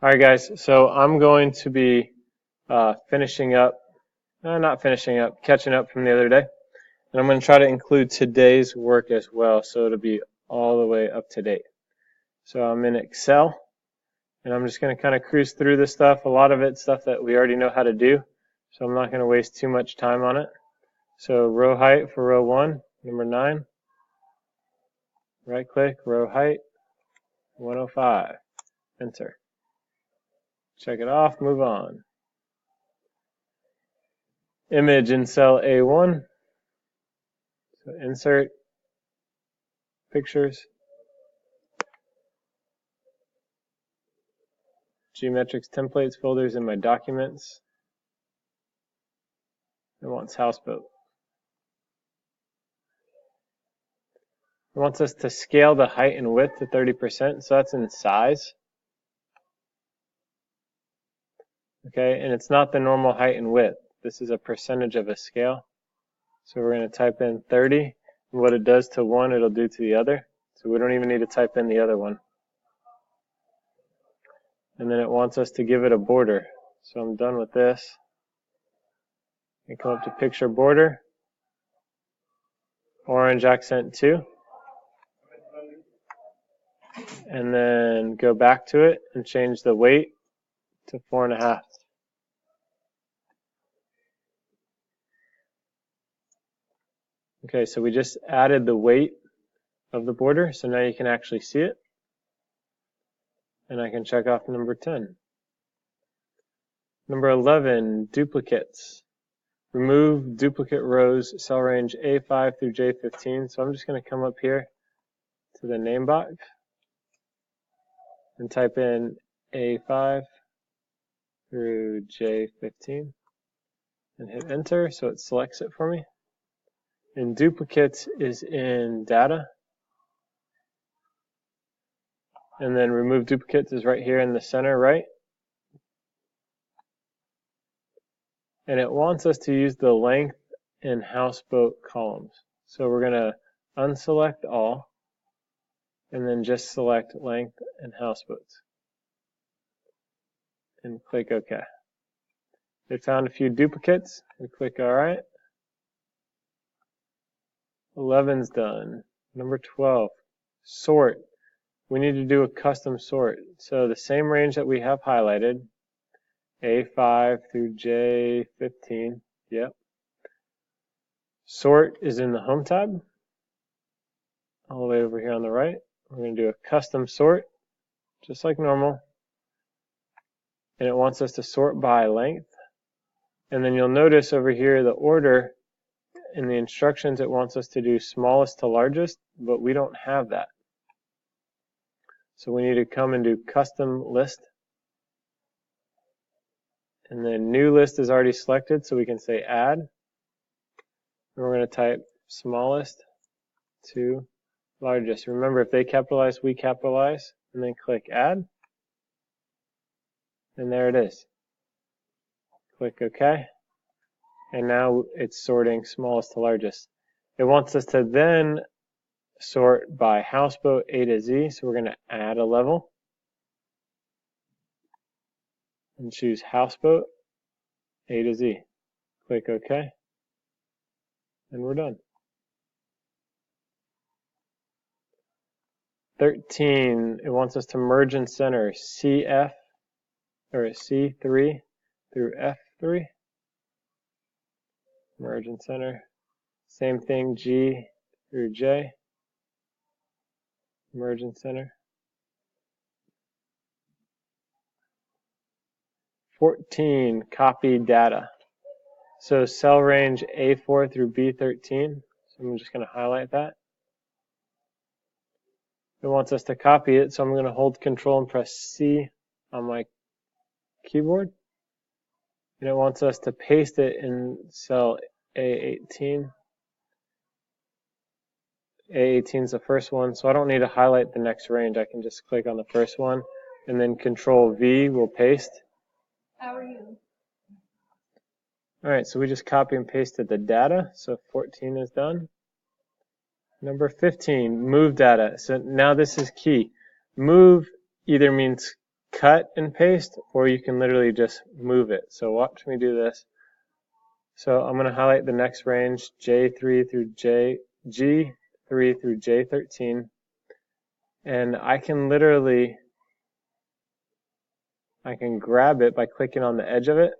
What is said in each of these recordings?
Alright guys, so I'm going to be finishing up, not finishing up, catching up from the other day. And I'm going to try to include today's work as well, so it'll be all the way up to date. So I'm in Excel, and I'm just going to kind of cruise through this stuff. A lot of it's stuff that we already know how to do, so I'm not going to waste too much time on it. So row height for row 1, number 9. Right click, row height, 105. Enter. Check it off, move on. Image in cell A1. So insert, pictures, GMetrix templates folders in my documents. It wants houseboat. It wants us to scale the height and width to 30%, so that's in size. Okay, and it's not the normal height and width. This is a percentage of a scale. So we're going to type in 30, and what it does to one, it'll do to the other. So we don't even need to type in the other one. And then it wants us to give it a border. So I'm done with this. And come up to picture border, orange accent 2. And then go back to it and change the weight to 4.5. Okay, so we just added the weight of the border, so now you can actually see it. And I can check off number 10. Number 11, duplicates. Remove duplicate rows, cell range A5 through J15. So I'm just going to come up here to the name box and type in A5 through J15 and hit enter so it selects it for me. And duplicates is in data. And then remove duplicates is right here in the center right. And it wants us to use the length and houseboat columns. So we're going to unselect all and then just select length and houseboats. And click OK. It found a few duplicates. We click Alright. 11's done. Number 12, sort. We need to do a custom sort. So the same range that we have highlighted, A5 through J15, yep. Sort is in the Home tab, all the way over here on the right. We're going to do a custom sort, just like normal. And it wants us to sort by length. And then you'll notice over here the order in the instructions, it wants us to do smallest to largest, but we don't have that. So we need to come and do custom list. And then new list is already selected, so we can say add. And we're going to type smallest to largest. Remember, if they capitalize, we capitalize, and then click add. And there it is. Click OK. And now it's sorting smallest to largest. It wants us to then sort by houseboat A to Z, so we're going to add a level. And choose houseboat A to Z. Click OK. And we're done. 13, it wants us to merge and center C3 through F3. Merge and center. Same thing, G through J. Merge and center. 14, copy data. So cell range A4 through B13. So I'm just going to highlight that. It wants us to copy it, so I'm going to hold Control and press C on my keyboard. And it wants us to paste it in cell A18. A18 is the first one, so I don't need to highlight the next range. I can just click on the first one, and then Control V will paste. How are you? Alright, so we just copy and pasted the data, so 14 is done. Number 15, move data. So now this is key. Move either means cut and paste, or you can literally just move it. So watch me do this. So I'm going to highlight the next range, G3 through J13, and I can grab it by clicking on the edge of it,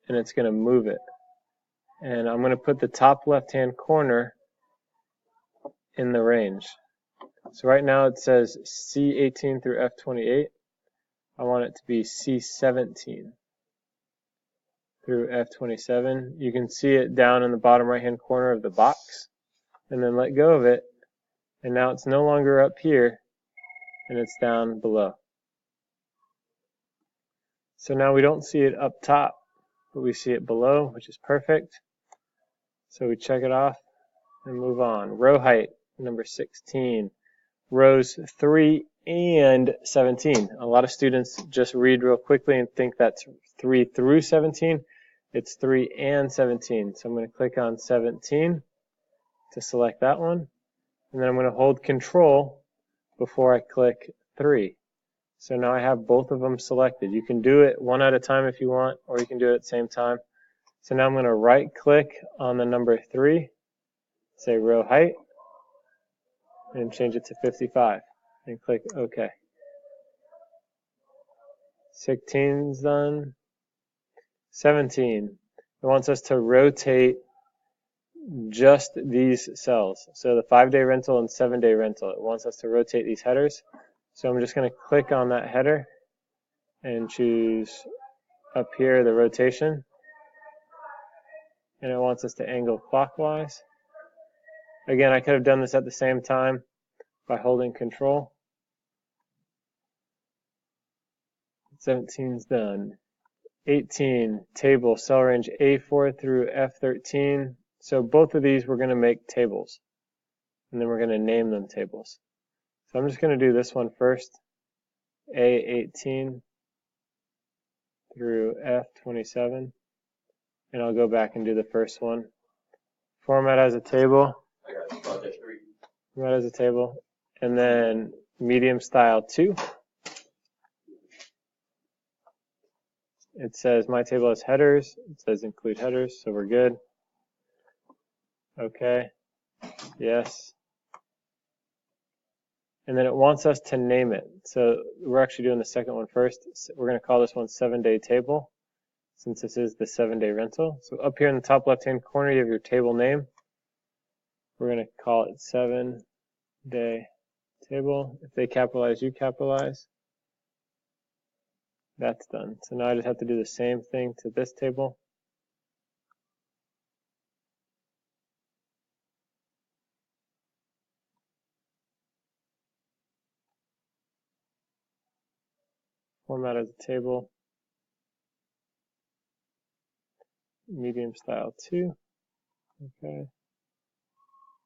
and it's going to move it. And I'm going to put the top left-hand corner in the range. So right now it says C18 through F28. I want it to be C17 through F27. You can see it down in the bottom right-hand corner of the box, and then let go of it, and now it's no longer up here, and it's down below. So now we don't see it up top, but we see it below, which is perfect. So we check it off and move on. Row height, number 16. Rows 3 and 17. A lot of students just read real quickly and think that's 3 through 17. It's 3 and 17. So I'm going to click on 17 to select that one. And then I'm going to hold Control before I click 3. So now I have both of them selected. You can do it one at a time if you want, or you can do it at the same time. So now I'm going to right click on the number 3, say row height, and change it to 55, and click OK. 16's done. 17. It wants us to rotate just these cells. So the 5-day rental and 7-day rental. It wants us to rotate these headers. So I'm just going to click on that header and choose up here the rotation. And it wants us to angle clockwise. Again, I could have done this at the same time by holding Control. 17's done. 18, table, cell range A4 through F13. So both of these we're going to make tables. And then we're going to name them tables. So I'm just going to do this one first. A18 through F27. And I'll go back and do the first one. Format as a table. Format as a table. And then medium style 2. It says my table has headers. It says include headers, so we're good. Okay. Yes. And then it wants us to name it. So we're actually doing the second one first. We're going to call this one 7-day table, since this is the 7-day rental. So up here in the top left-hand corner, you have your table name. We're going to call it 7-day table. If they capitalize, you capitalize. That's done. So now I just have to do the same thing to this table. Format as a table. Medium style 2. Okay. And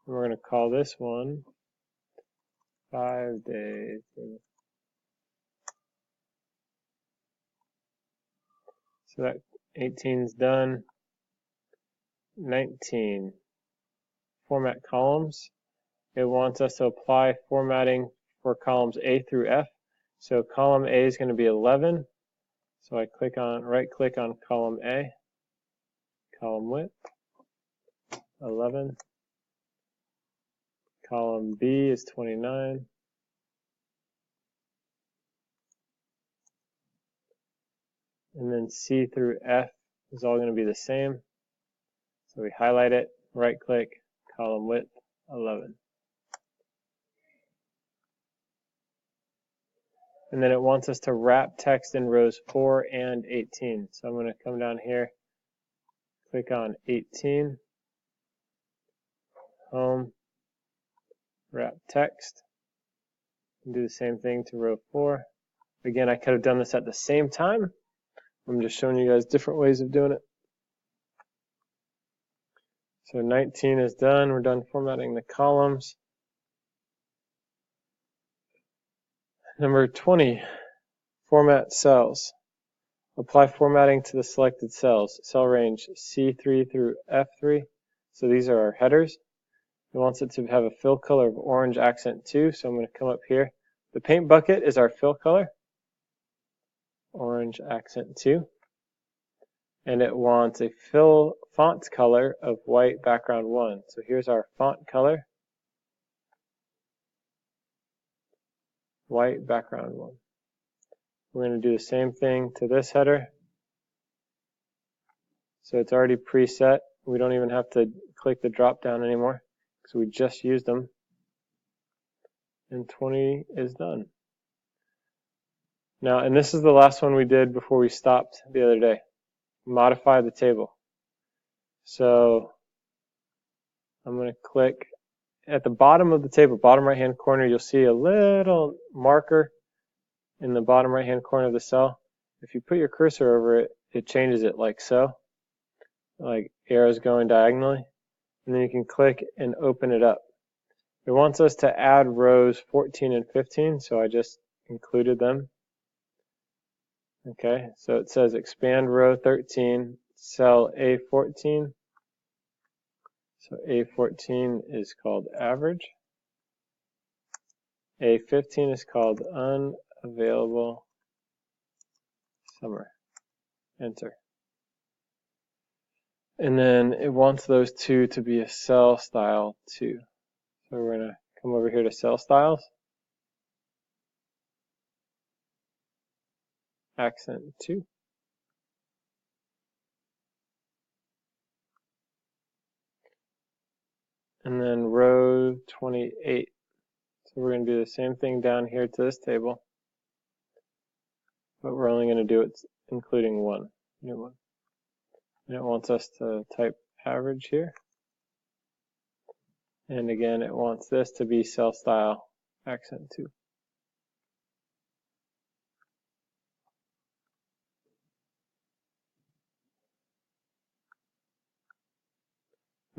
we're going to call this one 5-day table. So that 18's done. 19. Format columns. It wants us to apply formatting for columns A through F. So column A is going to be 11. So I right click on column A. Column width 11. Column B is 29. And then C through F is all going to be the same. So we highlight it, right click, column width 11. And then it wants us to wrap text in rows 4 and 18. So I'm going to come down here, click on 18, home, wrap text, and do the same thing to row 4. Again, I could have done this at the same time. I'm just showing you guys different ways of doing it. So 19 is done. We're done formatting the columns. Number 20, format cells. Apply formatting to the selected cells. Cell range C3 through F3. So these are our headers. It wants it to have a fill color of orange accent 2. So I'm going to come up here. The paint bucket is our fill color. orange accent 2. And it wants a fill font color of white background 1. So here's our font color, white background 1. We're going to do the same thing to this header. So it's already preset. We don't even have to click the drop down anymore because we just used them. And 20 is done. Now, and this is the last one we did before we stopped the other day. Modify the table. So I'm going to click at the bottom of the table, bottom right hand corner, you'll see a little marker in the bottom right hand corner of the cell. If you put your cursor over it, it changes it like so, like arrows going diagonally, and then you can click and open it up. It wants us to add rows 14 and 15, so I just included them. Okay, so it says expand row 13, cell A14. So A14 is called average. A15 is called unavailable summer. Enter. And then it wants those two to be a cell style too. So we're going to come over here to cell styles. Accent 2. And then row 28. So we're going to do the same thing down here to this table. But we're only going to do it including one new one. And it wants us to type average here. And again, it wants this to be cell style accent 2.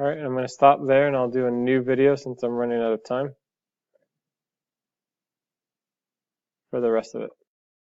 Alright, I'm going to stop there and I'll do a new video since I'm running out of time for the rest of it.